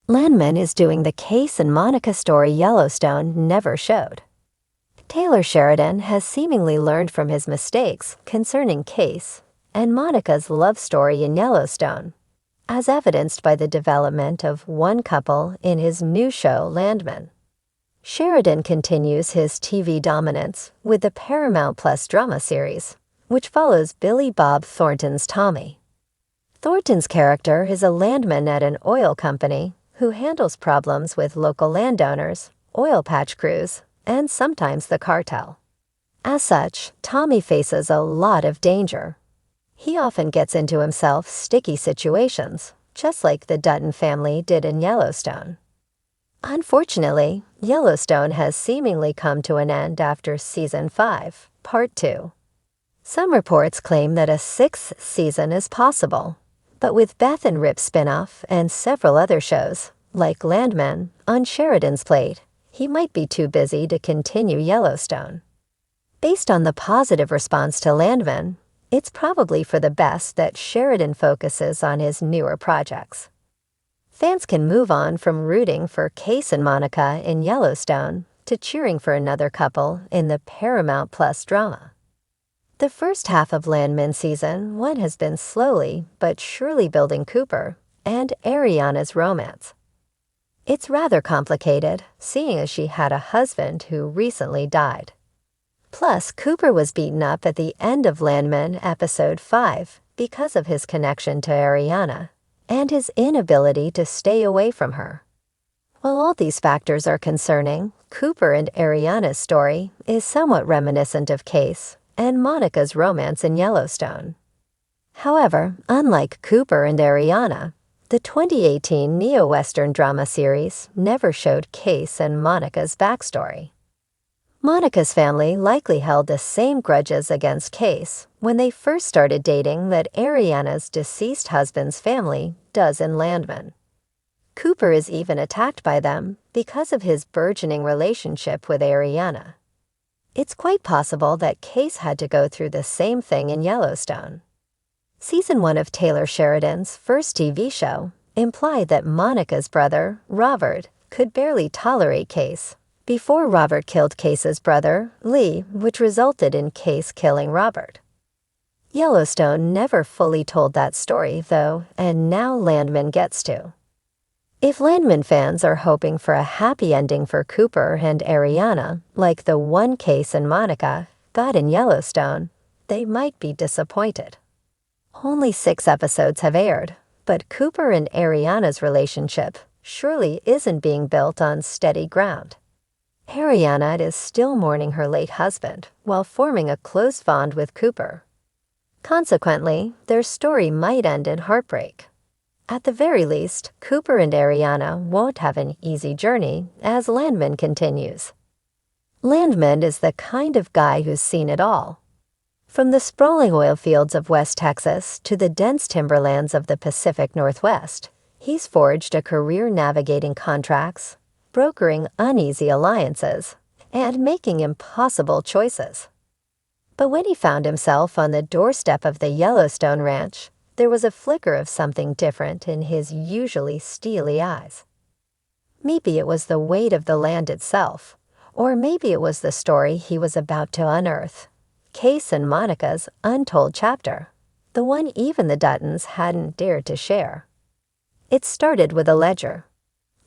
Landman is doing the Kayce and Monica story Yellowstone never showed. Taylor Sheridan has seemingly learned from his mistakes concerning Kayce and Monica's love story in Yellowstone, as evidenced by the development of one couple in his new show Landman. Sheridan continues his TV dominance with the Paramount Plus drama series, which follows Billy Bob Thornton's Tommy. Thornton's character is a landman at an oil company who handles problems with local landowners, oil patch crews, and sometimes the cartel. As such, Tommy faces a lot of danger. He often gets into himself sticky situations, just like the Dutton family did in Yellowstone. Unfortunately, Yellowstone has seemingly come to an end after Season 5, Part 2. Some reports claim that a 6th season is possible, but with Beth and Rip's spinoff and several other shows, like Landman, on Sheridan's plate, he might be too busy to continue Yellowstone. Based on the positive response to Landman, it's probably for the best that Sheridan focuses on his newer projects. Fans can move on from rooting for Kayce and Monica in Yellowstone to cheering for another couple in the Paramount Plus drama. The first half of Landman Season 1 has been slowly but surely building Cooper and Ariana's romance. It's rather complicated, seeing as she had a husband who recently died. Plus, Cooper was beaten up at the end of Landman Episode 5 because of his connection to Ariana and his inability to stay away from her. While all these factors are concerning, Cooper and Ariana's story is somewhat reminiscent of Kayce and Monica's romance in Yellowstone. However, unlike Cooper and Ariana, the 2018 neo-Western drama series never showed Kayce and Monica's backstory. Monica's family likely held the same grudges against Kayce when they first started dating that Ariana's deceased husband's family does in Landman. Cooper is even attacked by them because of his burgeoning relationship with Ariana. It's quite possible that Kayce had to go through the same thing in Yellowstone. Season 1 of Taylor Sheridan's first TV show implied that Monica's brother, Robert, could barely tolerate Kayce before Robert killed Kayce's brother, Lee, which resulted in Kayce killing Robert. Yellowstone never fully told that story, though, and now Landman gets to. If Landman fans are hoping for a happy ending for Cooper and Ariana, like the one Kayce and Monica got in Yellowstone, they might be disappointed. Only 6 episodes have aired, but Cooper and Ariana's relationship surely isn't being built on steady ground. Ariana is still mourning her late husband while forming a close bond with Cooper. Consequently, their story might end in heartbreak. At the very least, Cooper and Ariana won't have an easy journey as Landman continues. Landman is the kind of guy who's seen it all. From the sprawling oil fields of West Texas to the dense timberlands of the Pacific Northwest, he's forged a career navigating contracts, brokering uneasy alliances, and making impossible choices. But when he found himself on the doorstep of the Yellowstone Ranch, there was a flicker of something different in his usually steely eyes. Maybe it was the weight of the land itself, or maybe it was the story he was about to unearth, Kayce and Monica's Untold chapter, the one even the Duttons hadn't dared to share. It started with a ledger.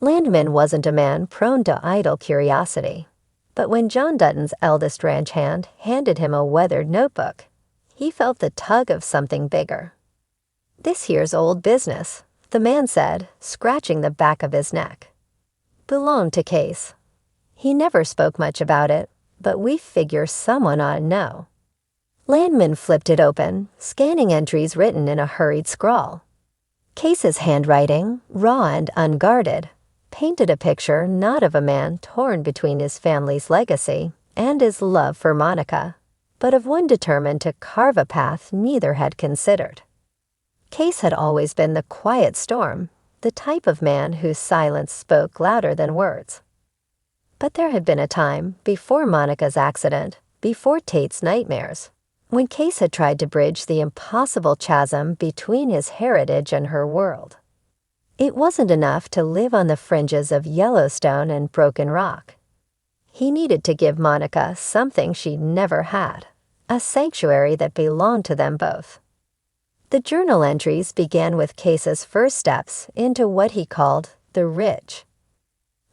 Landman wasn't a man prone to idle curiosity, but when John Dutton's eldest ranch hand handed him a weathered notebook, he felt the tug of something bigger. "This here's old business," the man said, scratching the back of his neck. "Belonged to Kayce. He never spoke much about it, but we figure someone ought to know." Landman flipped it open, scanning entries written in a hurried scrawl. Kayce's handwriting, raw and unguarded, painted a picture not of a man torn between his family's legacy and his love for Monica, but of one determined to carve a path neither had considered. Kayce had always been the quiet storm, the type of man whose silence spoke louder than words. But there had been a time, before Monica's accident, before Tate's nightmares, when Kayce had tried to bridge the impossible chasm between his heritage and her world. It wasn't enough to live on the fringes of Yellowstone and Broken Rock. He needed to give Monica something she'd never had, a sanctuary that belonged to them both. The journal entries began with Kayce's first steps into what he called the Ridge.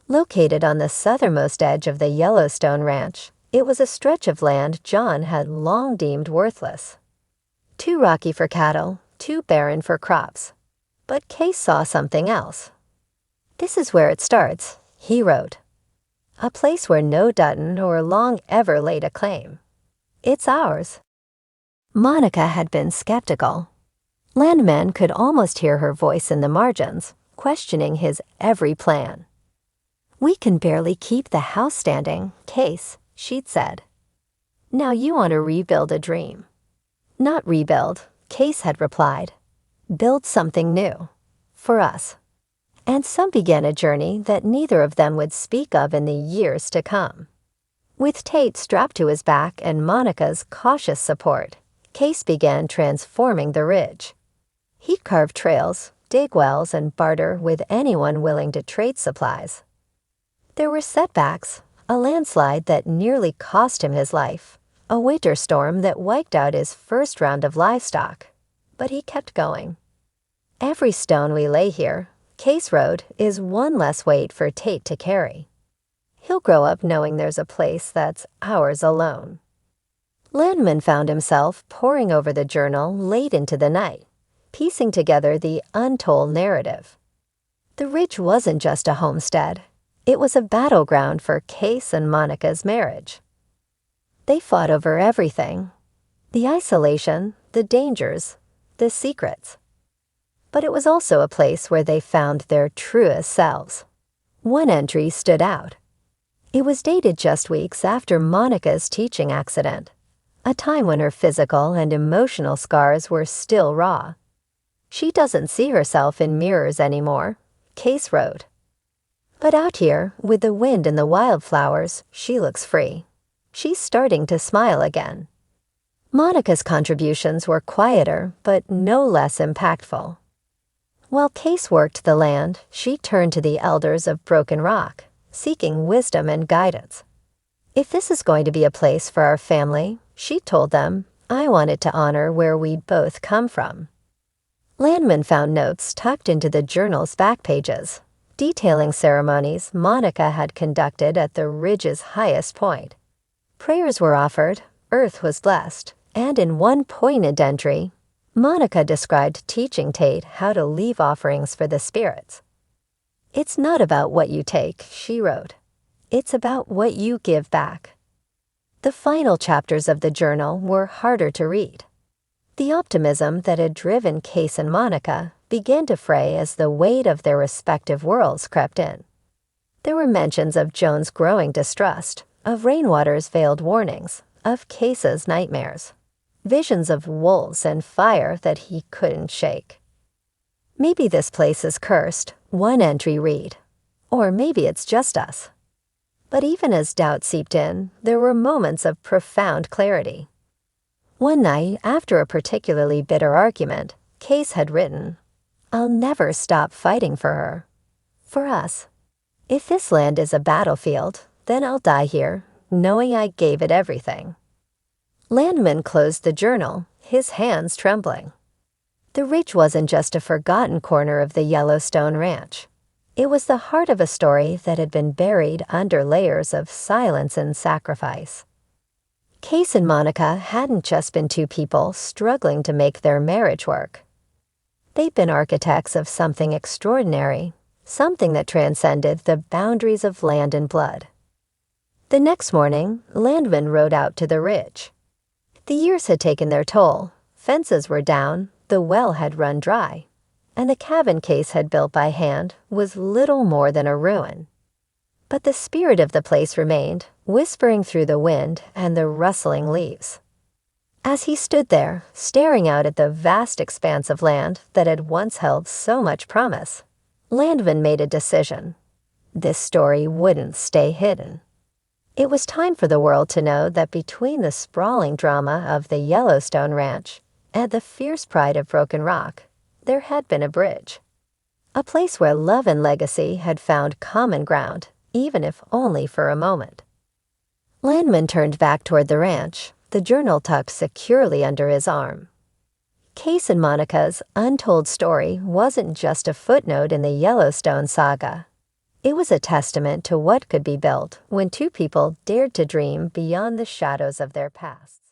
Located on the southernmost edge of the Yellowstone Ranch, it was a stretch of land John had long deemed worthless. Too rocky for cattle, too barren for crops. But Kayce saw something else. "This is where it starts," he wrote. "A place where no Dutton or Long ever laid a claim. It's ours." Monica had been skeptical. Landman could almost hear her voice in the margins, questioning his every plan. "We can barely keep the house standing, Kayce," she'd said. "Now you want to rebuild a dream." "Not rebuild," Kayce had replied. "Build something new. For us." And so began a journey that neither of them would speak of in the years to come. With Tate strapped to his back and Monica's cautious support, Kayce began transforming the Ridge. He'd carve trails, dig wells, and barter with anyone willing to trade supplies. There were setbacks, a landslide that nearly cost him his life, a winter storm that wiped out his first round of livestock. But he kept going. "Every stone we lay here," Kayce wrote, "is one less weight for Tate to carry. He'll grow up knowing there's a place that's ours alone." Landman found himself poring over the journal late into the night, piecing together the Untold narrative. The Ridge wasn't just a homestead. It was a battleground for Kayce and Monica's marriage. They fought over everything: the isolation, the dangers, the secrets. But it was also a place where they found their truest selves. One entry stood out. It was dated just weeks after Monica's teaching accident, a time when her physical and emotional scars were still raw. "She doesn't see herself in mirrors anymore," Kayce wrote. "But out here, with the wind and the wildflowers, she looks free. She's starting to smile again." Monica's contributions were quieter, but no less impactful. While Kayce worked the land, she turned to the elders of Broken Rock, seeking wisdom and guidance. "If this is going to be a place for our family," she told them, "I want it to honor where we both come from." Landman found notes tucked into the journal's back pages, detailing ceremonies Monica had conducted at the Ridge's highest point. Prayers were offered, earth was blessed, and in one poignant entry, Monica described teaching Tate how to leave offerings for the spirits. "It's not about what you take," she wrote. "It's about what you give back." The final chapters of the journal were harder to read. The optimism that had driven Kayce and Monica began to fray as the weight of their respective worlds crept in. There were mentions of Joan's growing distrust, of Rainwater's veiled warnings, of Kayce's nightmares, visions of wolves and fire that he couldn't shake. "Maybe this place is cursed," one entry read, "or maybe it's just us." But even as doubt seeped in, there were moments of profound clarity. One night, after a particularly bitter argument, Kayce had written, "I'll never stop fighting for her. For us. If this land is a battlefield, then I'll die here, knowing I gave it everything." Landman closed the journal, his hands trembling. The Ridge wasn't just a forgotten corner of the Yellowstone Ranch. It was the heart of a story that had been buried under layers of silence and sacrifice. Kayce and Monica hadn't just been two people struggling to make their marriage work. They'd been architects of something extraordinary, something that transcended the boundaries of land and blood. The next morning, Landman rode out to the Ridge. The years had taken their toll. Fences were down, the well had run dry, and the cabin Kayce had built by hand was little more than a ruin. But the spirit of the place remained, whispering through the wind and the rustling leaves. As he stood there, staring out at the vast expanse of land that had once held so much promise, Landman made a decision. This story wouldn't stay hidden. It was time for the world to know that between the sprawling drama of the Yellowstone Ranch and the fierce pride of Broken Rock, there had been a bridge. a place where love and legacy had found common ground, even if only for a moment. Landman turned back toward the ranch, the journal tucked securely under his arm. Kayce and Monica's untold story wasn't just a footnote in the Yellowstone saga. It was a testament to what could be built when two people dared to dream beyond the shadows of their past.